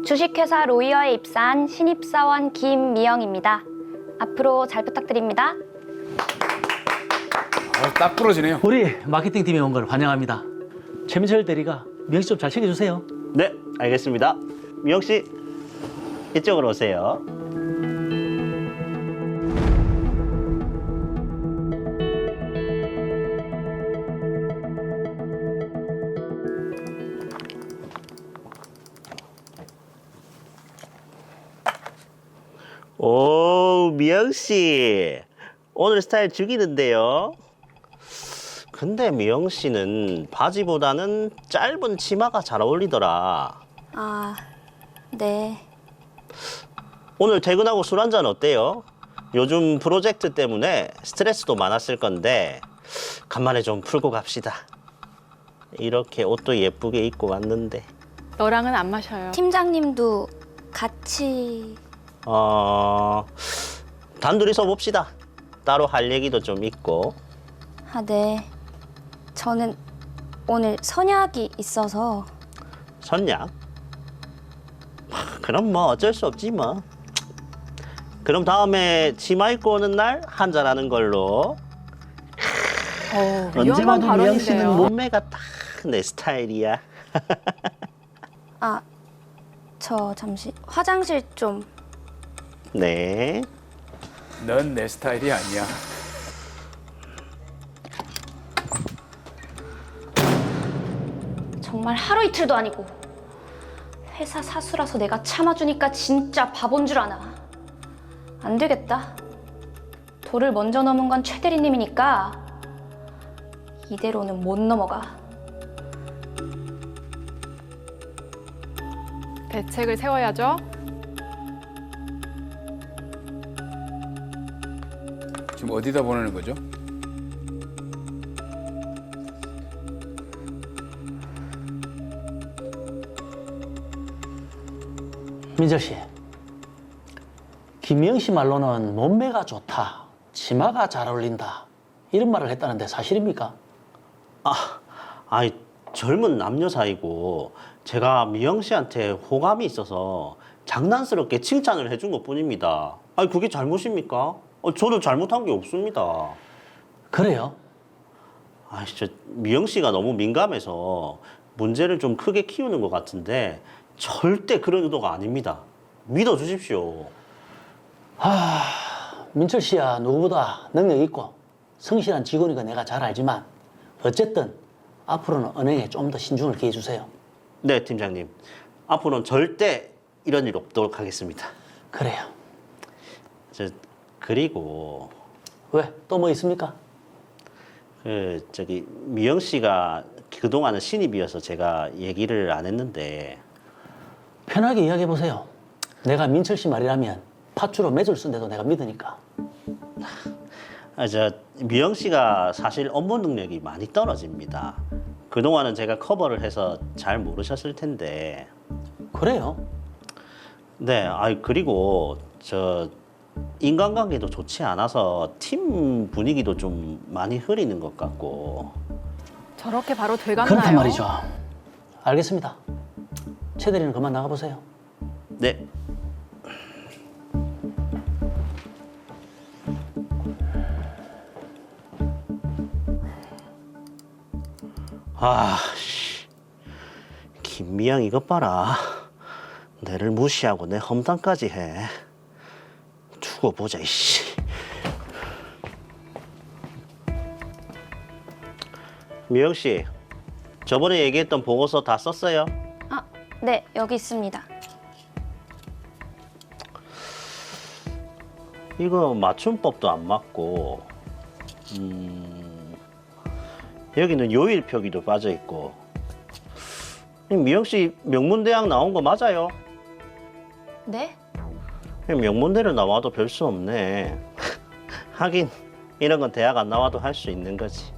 주식회사 로이어에 입사한 신입사원 김미영입니다. 앞으로 잘 부탁드립니다. 딱 부러지네요. 우리 마케팅팀에 온 걸 환영합니다. 최민철 대리가 미영 씨 좀 잘 챙겨주세요. 네, 알겠습니다. 미영 씨, 이쪽으로 오세요. 오, 미영 씨, 오늘 스타일 죽이는데요. 근데 미영 씨는 바지보다는 짧은 치마가 잘 어울리더라. 아, 네. 오늘 퇴근하고 술 한잔 어때요? 요즘 프로젝트 때문에 스트레스도 많았을 건데 간만에 좀 풀고 갑시다. 이렇게 옷도 예쁘게 입고 왔는데 너랑은 안 마셔요. 팀장님도 같이... 단둘이서 봅시다. 따로 할 얘기도 좀 있고. 아, 네. 저는 오늘 선약이 있어서... 선약? 그럼 뭐 어쩔 수 없지 뭐. 그럼 다음에 치마 입고 오는 날 한잔하는 걸로. 언제 위험한 봐도 미영 씨는 발언인데요. 몸매가 딱 내 스타일이야. 아, 저 잠시 화장실 좀... 네. 넌 내 스타일이 아니야. 정말 하루 이틀도 아니고 회사 사수라서 내가 참아주니까 진짜 바본 줄 아나. 안 되겠다. 도를 먼저 넘은 건 최 대리님이니까 이대로는 못 넘어가. 대책을 세워야죠. 지금 어디다 보내는 거죠? 민철 씨, 김미영 씨 말로는 몸매가 좋다, 치마가 잘 어울린다 이런 말을 했다는데 사실입니까? 아이, 젊은 남녀 사이고 제가 미영 씨한테 호감이 있어서 장난스럽게 칭찬을 해준 것뿐입니다. 아니, 그게 잘못입니까? 저도 잘못한 게 없습니다. 그래요? 아, 진짜 미영 씨가 너무 민감해서 문제를 좀 크게 키우는 것 같은데 절대 그런 의도가 아닙니다. 믿어주십시오. 민철 씨야 누구보다 능력 있고 성실한 직원이고 내가 잘 알지만 어쨌든 앞으로는 은행에 좀 더 신중을 기해 주세요. 네, 팀장님. 앞으로는 절대 이런 일 없도록 하겠습니다. 그래요. 그리고 왜? 또 뭐 있습니까? 미영 씨가 그동안은 신입이어서 제가 얘기를 안 했는데 편하게 이야기해 보세요. 내가 민철 씨 말이라면 팥주로 매줄 쓴데도 내가 믿으니까. 미영 씨가 사실 업무 능력이 많이 떨어집니다. 그동안은 제가 커버를 해서 잘 모르셨을 텐데. 그래요? 네, 그리고 인간관계도 좋지 않아서 팀 분위기도 좀 많이 흐리는 것 같고. 저렇게 바로 돼갔나요? 그렇단 말이죠. 알겠습니다. 최 대리는 그만 나가보세요. 네. 씨. 김미영 이것 봐라. 내를 무시하고 내 험담까지 해. 두고 보자, 이씨. 미영 씨, 저번에 얘기했던 보고서 다 썼어요? 아, 네, 여기 있습니다. 이거 맞춤법도 안 맞고, 여기는 요일 표기도 빠져 있고. 미영 씨 명문대학 나온 거 맞아요? 네? 명문대를 나와도 별 수 없네. 하긴 이런 건 대학 안 나와도 할 수 있는 거지.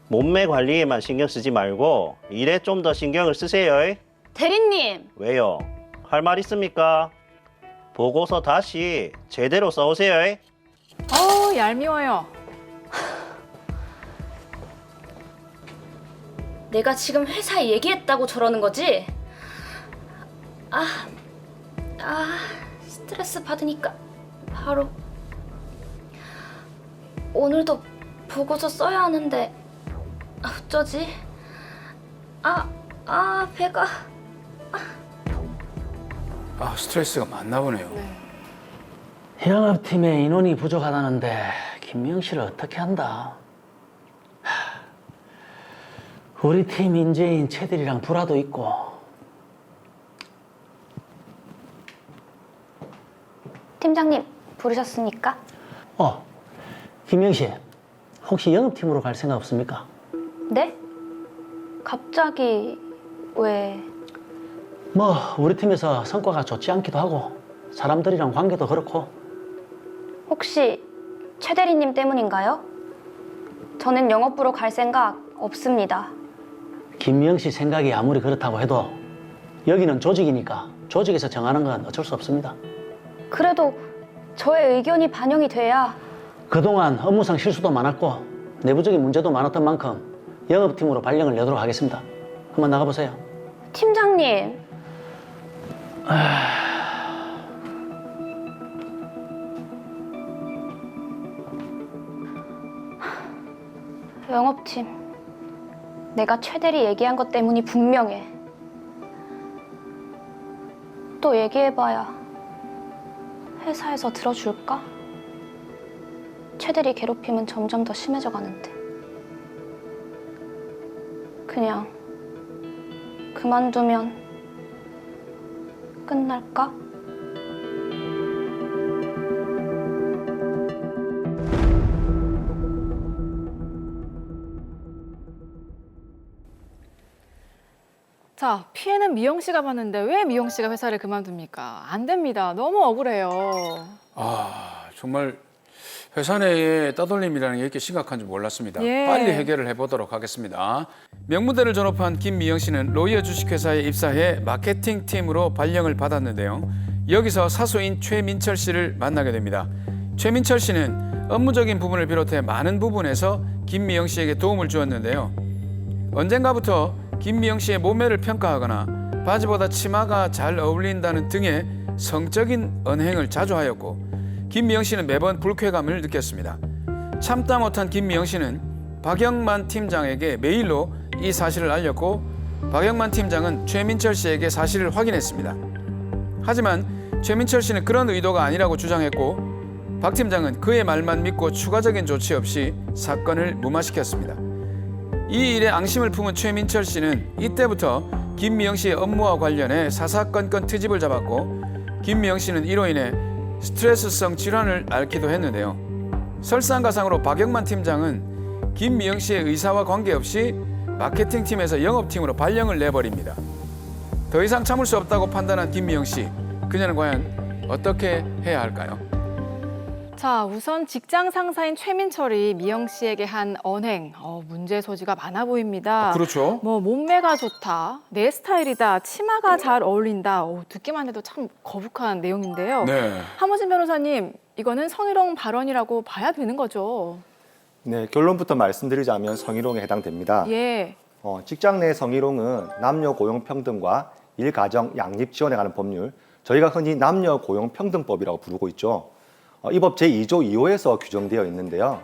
몸매 관리에만 신경 쓰지 말고 일에 좀 더 신경을 쓰세요. 대리님! 왜요? 할 말 있습니까? 보고서 다시 제대로 써오세요. 얄미워요. 내가 지금 회사에 얘기했다고 저러는 거지? 스트레스 받으니까 바로. 오늘도 보고서 써야 하는데 어쩌지? 배가. 스트레스가 많나 보네요. 영업팀에 인원이 부족하다는데 김미영 씨를 어떻게 한다? 우리 팀 인재인 채들이랑 불화도 있고. 팀장님 부르셨습니까? 김미영 씨, 혹시 영업팀으로 갈 생각 없습니까? 네? 갑자기 왜? 우리 팀에서 성과가 좋지 않기도 하고 사람들이랑 관계도 그렇고. 혹시 최 대리님 때문인가요? 저는 영업부로 갈 생각 없습니다. 김미영 씨 생각이 아무리 그렇다고 해도 여기는 조직이니까 조직에서 정하는 건 어쩔 수 없습니다. 그래도 저의 의견이 반영이 돼야. 그동안 업무상 실수도 많았고 내부적인 문제도 많았던 만큼 영업팀으로 발령을 내도록 하겠습니다. 한번 나가보세요. 팀장님. 영업팀. 내가 최 대리 얘기한 것 때문이 분명해. 또 얘기해봐야 회사에서 들어줄까? 최 대리 괴롭힘은 점점 더 심해져 가는데. 그냥 그만두면 끝날까? 자, 피해는 미영 씨가 봤는데 왜 미영 씨가 회사를 그만둡니까? 안 됩니다. 너무 억울해요. 정말 회사 내에 따돌림이라는 게 이렇게 심각한 줄 몰랐습니다. 예. 빨리 해결을 해보도록 하겠습니다. 명문대를 졸업한 김미영 씨는 로이어 주식회사에 입사해 마케팅 팀으로 발령을 받았는데요. 여기서 사수인 최민철 씨를 만나게 됩니다. 최민철 씨는 업무적인 부분을 비롯해 많은 부분에서 김미영 씨에게 도움을 주었는데요. 언젠가부터 김미영 씨의 몸매를 평가하거나 바지보다 치마가 잘 어울린다는 등의 성적인 언행을 자주 하였고, 김미영 씨는 매번 불쾌감을 느꼈습니다. 참다 못한 김미영 씨는 박영만 팀장에게 메일로 이 사실을 알렸고, 박영만 팀장은 최민철 씨에게 사실을 확인했습니다. 하지만 최민철 씨는 그런 의도가 아니라고 주장했고, 박 팀장은 그의 말만 믿고 추가적인 조치 없이 사건을 무마시켰습니다. 이 일에 앙심을 품은 최민철 씨는 이때부터 김미영 씨의 업무와 관련해 사사건건 트집을 잡았고, 김미영 씨는 이로 인해 스트레스성 질환을 앓기도 했는데요. 설상가상으로 박영만 팀장은 김미영 씨의 의사와 관계없이 마케팅팀에서 영업팀으로 발령을 내버립니다. 더 이상 참을 수 없다고 판단한 김미영 씨, 그녀는 과연 어떻게 해야 할까요? 자, 우선 직장 상사인 최민철이 미영 씨에게 한 언행, 문제 소지가 많아 보입니다. 그렇죠. 몸매가 좋다, 내 스타일이다, 치마가 잘 어울린다. 듣기만 해도 참 거북한 내용인데요. 네. 함호진 변호사님, 이거는 성희롱 발언이라고 봐야 되는 거죠? 네, 결론부터 말씀드리자면 성희롱에 해당됩니다. 예. 직장 내 성희롱은 남녀 고용 평등과 일가정 양립 지원에 관한 법률, 저희가 흔히 남녀 고용 평등법이라고 부르고 있죠. 이 법 제2조 2호에서 규정되어 있는데요.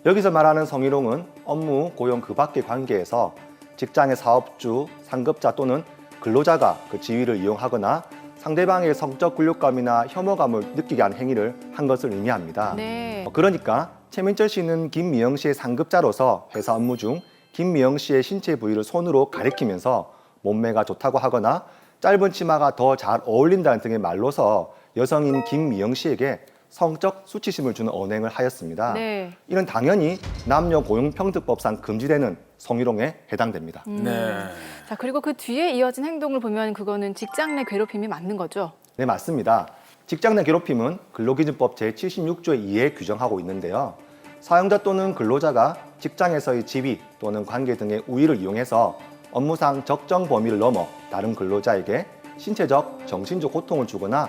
여기서 말하는 성희롱은 업무, 고용 그 밖의 관계에서 직장의 사업주, 상급자 또는 근로자가 그 지위를 이용하거나 상대방의 성적 굴욕감이나 혐오감을 느끼게 한 행위를 한 것을 의미합니다. 네. 그러니까 최민철 씨는 김미영 씨의 상급자로서 회사 업무 중 김미영 씨의 신체 부위를 손으로 가리키면서 몸매가 좋다고 하거나 짧은 치마가 더 잘 어울린다는 등의 말로서 여성인 김미영 씨에게 성적 수치심을 주는 언행을 하였습니다. 네. 이는 당연히 남녀 고용평등법상 금지되는 성희롱에 해당됩니다. 네. 자, 그리고 그 뒤에 이어진 행동을 보면 그거는 직장 내 괴롭힘이 맞는 거죠? 네, 맞습니다. 직장 내 괴롭힘은 근로기준법 제76조의 2에 규정하고 있는데요. 사용자 또는 근로자가 직장에서의 지위 또는 관계 등의 우위를 이용해서 업무상 적정 범위를 넘어 다른 근로자에게 신체적, 정신적 고통을 주거나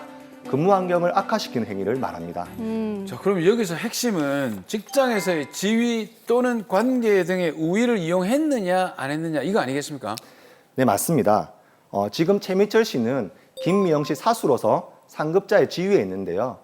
근무 환경을 악화시키는 행위를 말합니다. 자, 그럼 여기서 핵심은 직장에서의 지위 또는 관계 등의 우위를 이용했느냐 안 했느냐 이거 아니겠습니까? 네, 맞습니다. 지금 최민철 씨는 김미영 씨 사수로서 상급자의 지위에 있는데요.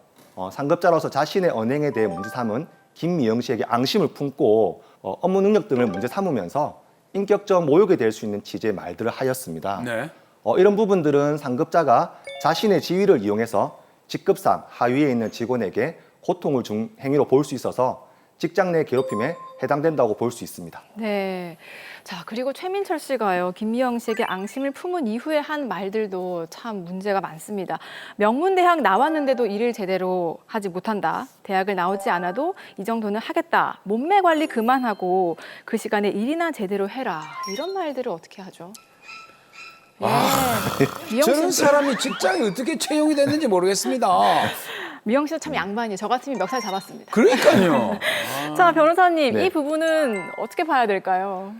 상급자로서 자신의 언행에 대해 문제 삼은 김미영 씨에게 앙심을 품고 업무 능력 등을 문제 삼으면서 인격적 모욕이 될 수 있는 취지의 말들을 하였습니다. 네. 이런 부분들은 상급자가 자신의 지위를 이용해서 직급상 하위에 있는 직원에게 고통을 준 행위로 볼 수 있어서 직장 내 괴롭힘에 해당된다고 볼 수 있습니다. 네. 자, 그리고 최민철 씨가요, 김미영 씨에게 앙심을 품은 이후에 한 말들도 참 문제가 많습니다. 명문대학 나왔는데도 일을 제대로 하지 못한다. 대학을 나오지 않아도 이 정도는 하겠다. 몸매 관리 그만하고 그 시간에 일이나 제대로 해라. 이런 말들을 어떻게 하죠? 예. 미영 저런 씨, 사람이 직장에 어떻게 채용이 됐는지 모르겠습니다. 미영 씨는 참 양반이에요. 저 같으면 멱살 잡았습니다. 그러니까요. 자, 변호사님, 네. 이 부분은 어떻게 봐야 될까요?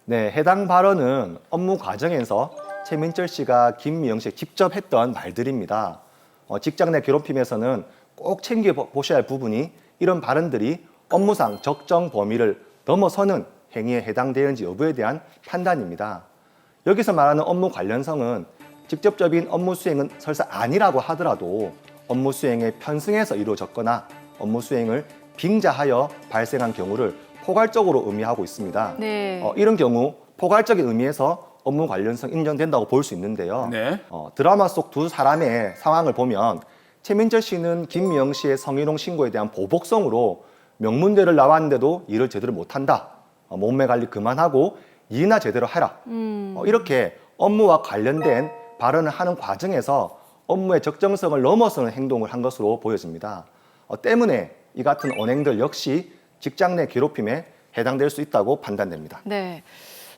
네, 해당 발언은 업무 과정에서 최민철 씨가 김미영 씨에 직접 했던 말들입니다. 직장 내 괴롭힘에서는 꼭 챙겨보셔야 할 부분이 이런 발언들이 업무상 적정 범위를 넘어서는 행위에 해당되는지 여부에 대한 판단입니다. 여기서 말하는 업무 관련성은 직접적인 업무 수행은 설사 아니라고 하더라도 업무 수행에 편승해서 이루어졌거나 업무 수행을 빙자하여 발생한 경우를 포괄적으로 의미하고 있습니다. 네. 이런 경우 포괄적인 의미에서 업무 관련성 인정된다고 볼 수 있는데요. 네. 드라마 속 두 사람의 상황을 보면 최민철 씨는 김미영 씨의 성희롱 신고에 대한 보복성으로 명문대를 나왔는데도 일을 제대로 못한다. 몸매 관리 그만하고 일이나 제대로 해라. 이렇게 업무와 관련된 발언을 하는 과정에서 업무의 적정성을 넘어서는 행동을 한 것으로 보여집니다. 때문에 이 같은 언행들 역시 직장 내 괴롭힘에 해당될 수 있다고 판단됩니다. 네.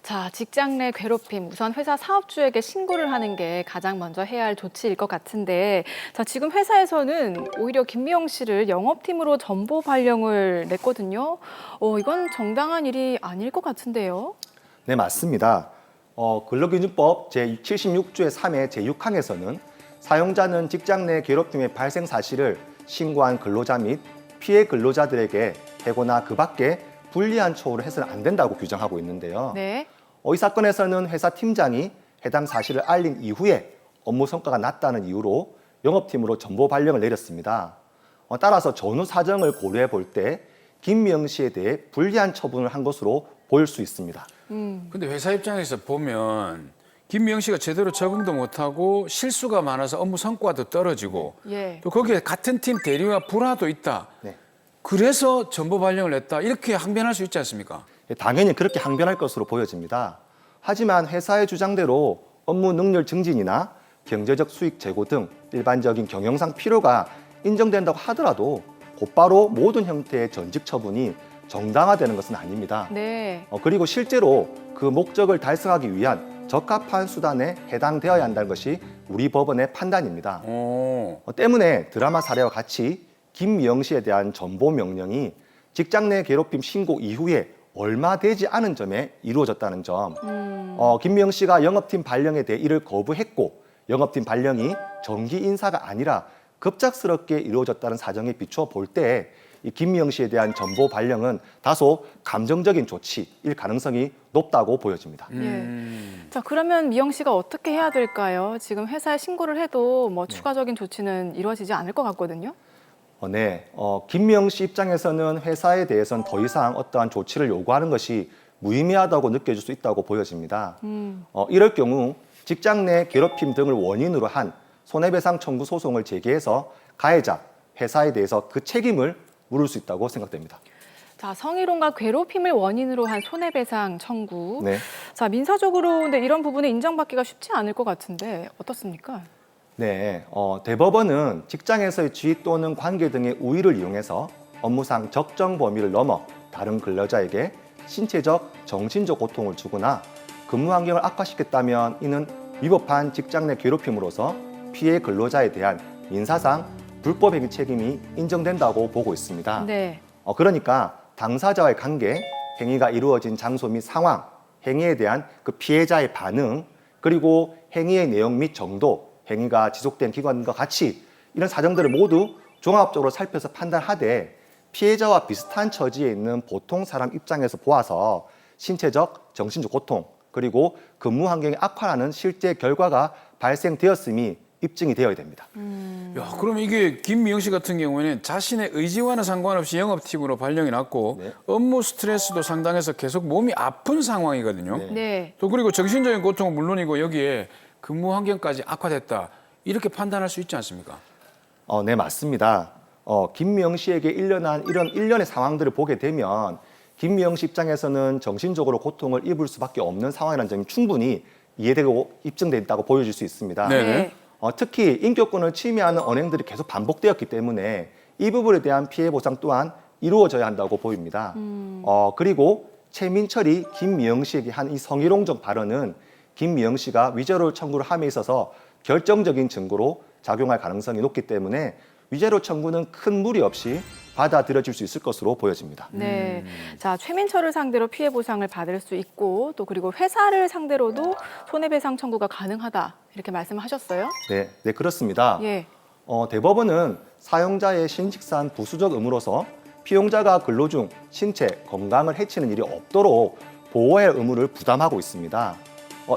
자, 직장 내 괴롭힘, 우선 회사 사업주에게 신고를 하는 게 가장 먼저 해야 할 조치일 것 같은데, 자, 지금 회사에서는 오히려 김미영 씨를 영업팀으로 전보 발령을 냈거든요. 이건 정당한 일이 아닐 것 같은데요. 네, 맞습니다. 근로기준법 제76조의 3의 제6항에서는 사용자는 직장 내 괴롭힘의 발생 사실을 신고한 근로자 및 피해 근로자들에게 해고나 그 밖에 불리한 처우를 해서는 안 된다고 규정하고 있는데요. 네. 이 사건에서는 회사 팀장이 해당 사실을 알린 이후에 업무 성과가 낮다는 이유로 영업팀으로 전보 발령을 내렸습니다. 따라서 전후 사정을 고려해 볼 때 김미영 씨에 대해 불리한 처분을 한 것으로 보일 수 있습니다. 근데 회사 입장에서 보면 김미영 씨가 제대로 적응도 못하고 실수가 많아서 업무 성과도 떨어지고 예. 또 거기에 같은 팀 대리와 불화도 있다. 네. 그래서 전보 발령을 냈다. 이렇게 항변할 수 있지 않습니까? 당연히 그렇게 항변할 것으로 보여집니다. 하지만 회사의 주장대로 업무 능력 증진이나 경제적 수익 제고 등 일반적인 경영상 필요가 인정된다고 하더라도 곧바로 모든 형태의 전직 처분이 정당화되는 것은 아닙니다. 네. 그리고 실제로 그 목적을 달성하기 위한 적합한 수단에 해당되어야 한다는 것이 우리 법원의 판단입니다. 때문에 드라마 사례와 같이 김미영 씨에 대한 전보 명령이 직장 내 괴롭힘 신고 이후에 얼마 되지 않은 점에 이루어졌다는 점. 김미영 씨가 영업팀 발령에 대해 이를 거부했고 영업팀 발령이 정기 인사가 아니라 급작스럽게 이루어졌다는 사정에 비추어 볼 때 이 김미영 씨에 대한 전보 발령은 다소 감정적인 조치일 가능성이 높다고 보여집니다. 예. 자, 그러면 미영 씨가 어떻게 해야 될까요? 지금 회사에 신고를 해도 뭐 추가적인 조치는 이루어지지 않을 것 같거든요. 네, 김미영 씨 입장에서는 회사에 대해서는 더 이상 어떠한 조치를 요구하는 것이 무의미하다고 느껴질 수 있다고 보여집니다. 이럴 경우 직장 내 괴롭힘 등을 원인으로 한 손해배상 청구 소송을 제기해서 가해자, 회사에 대해서 그 책임을 물을 수 있다고 생각됩니다. 자, 성희롱과 괴롭힘을 원인으로 한 손해배상 청구. 네. 자, 민사적으로 근데 이런 부분에 인정받기가 쉽지 않을 것 같은데 어떻습니까? 네, 대법원은 직장에서의 지위 또는 관계 등의 우위를 이용해서 업무상 적정 범위를 넘어 다른 근로자에게 신체적, 정신적 고통을 주거나 근무 환경을 악화시켰다면 이는 위법한 직장 내 괴롭힘으로서 피해 근로자에 대한 민사상 불법행위 책임이 인정된다고 보고 있습니다. 네. 그러니까 당사자와의 관계, 행위가 이루어진 장소 및 상황, 행위에 대한 그 피해자의 반응, 그리고 행위의 내용 및 정도, 행위가 지속된 기간과 같이 이런 사정들을 모두 종합적으로 살펴서 판단하되 피해자와 비슷한 처지에 있는 보통 사람 입장에서 보아서 신체적, 정신적 고통, 그리고 근무 환경의 악화라는 실제 결과가 발생되었음이 입증이 되어야 됩니다. 야, 그럼 이게 김미영 씨 같은 경우에는 자신의 의지와는 상관없이 영업팀으로 발령이 났고 네. 업무 스트레스도 상당해서 계속 몸이 아픈 상황이거든요. 네. 네. 또 그리고 정신적인 고통은 물론이고 여기에 근무 환경까지 악화됐다. 이렇게 판단할 수 있지 않습니까? 네, 맞습니다. 김미영 씨에게 일어난 이런 일련의 상황들을 보게 되면 김미영 씨 입장에서는 정신적으로 고통을 입을 수밖에 없는 상황이라는 점이 충분히 이해되고 입증됐다고 보여질 수 있습니다. 네. 특히 인격권을 침해하는 언행들이 계속 반복되었기 때문에 이 부분에 대한 피해 보상 또한 이루어져야 한다고 보입니다. 그리고 최민철이 김미영 씨에게 한 이 성희롱적 발언은 김미영 씨가 위자료 청구를 함에 있어서 결정적인 증거로 작용할 가능성이 높기 때문에 위자료 청구는 큰 무리 없이 받아들여질 수 있을 것으로 보여집니다. 네. 자, 최민철을 상대로 피해 보상을 받을 수 있고 또 그리고 회사를 상대로도 손해배상 청구가 가능하다. 이렇게 말씀하셨어요? 네, 그렇습니다. 예. 대법원은 사용자의 신식산 부수적 의무로서 피용자가 근로 중 신체, 건강을 해치는 일이 없도록 보호할 의무를 부담하고 있습니다.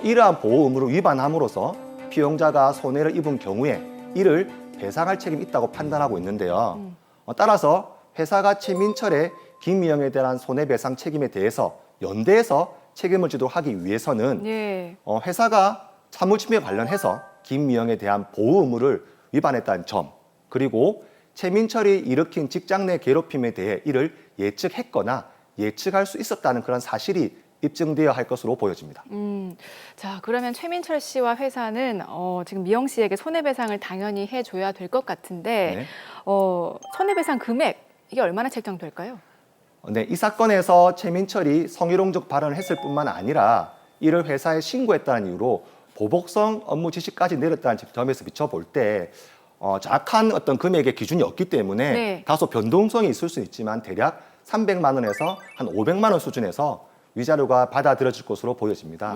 이러한 보호 의무를 위반함으로써 피용자가 손해를 입은 경우에 이를 배상할 책임이 있다고 판단하고 있는데요. 따라서 회사가 최민철의 김미영에 대한 손해배상 책임에 대해서 연대해서 책임을 지도록 하기 위해서는 예. 회사가 사무침해 관련해서 김미영에 대한 보호 의무를 위반했다는 점, 그리고 최민철이 일으킨 직장 내 괴롭힘에 대해 이를 예측했거나 예측할 수 있었다는 그런 사실이 입증되어야 할 것으로 보여집니다. 자, 그러면 최민철 씨와 회사는 지금 미영 씨에게 손해배상을 당연히 해줘야 될 것 같은데 네. 손해배상 금액 이게 얼마나 책정될까요? 네, 이 사건에서 최민철이 성희롱적 발언을 했을 뿐만 아니라 이를 회사에 신고했다는 이유로 보복성 업무 지시까지 내렸다는 점에서 비춰볼 때 정확한 어떤 금액의 기준이 없기 때문에 네. 다소 변동성이 있을 수 있지만 대략 300만 원에서 한 500만 원 수준에서 위자료가 받아들여질 것으로 보여집니다.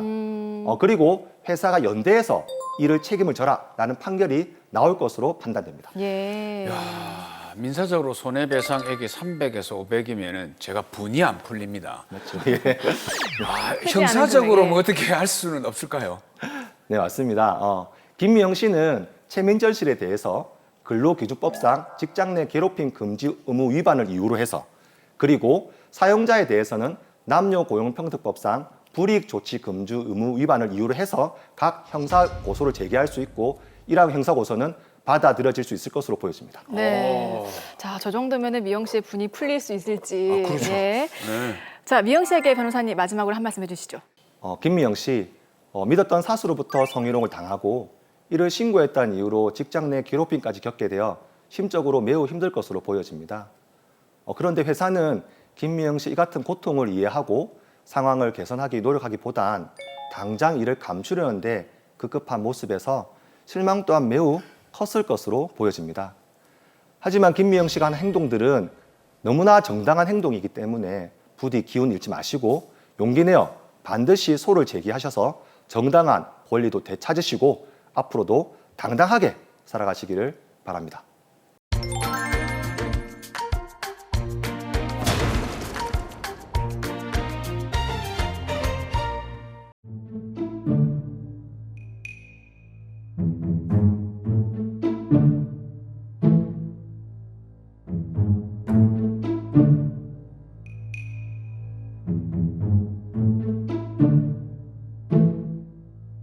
그리고 회사가 연대해서 이를 책임을 져라라는 판결이 나올 것으로 판단됩니다. 예. 민사적으로 손해배상액이 300에서 500이면은 제가 분이 안 풀립니다. 그렇죠. 예. 크지 형사적으로 않은 뭐 어떻게 할 수는 없을까요? 네, 맞습니다. 김미영 씨는 최민철 씨에 대해서 근로기준법상 직장 내 괴롭힘 금지 의무 위반을 이유로 해서, 그리고 사용자에 대해서는 남녀고용평등법상 불이익 조치 금지 의무 위반을 이유로 해서 각 형사 고소를 제기할 수 있고, 이러한 형사 고소는 받아들여질 수 있을 것으로 보여집니다. 네. 자, 저 정도면은 미영 씨의 분이 풀릴 수 있을지. 그렇죠. 예. 네. 자, 미영 씨에게 변호사님 마지막으로 한 말씀 해주시죠. 김미영 씨, 믿었던 사수로부터 성희롱을 당하고 이를 신고했다는 이유로 직장 내 괴롭힘까지 겪게 되어 심적으로 매우 힘들 것으로 보여집니다. 그런데 회사는 김미영 씨 이 같은 고통을 이해하고 상황을 개선하기 노력하기보단 당장 이를 감추려는데 급급한 모습에서 실망 또한 매우 컸을 것으로 보여집니다. 하지만 김미영 씨가 하는 행동들은 너무나 정당한 행동이기 때문에 부디 기운 잃지 마시고 용기 내어 반드시 소를 제기하셔서 정당한 권리도 되찾으시고 앞으로도 당당하게 살아가시기를 바랍니다.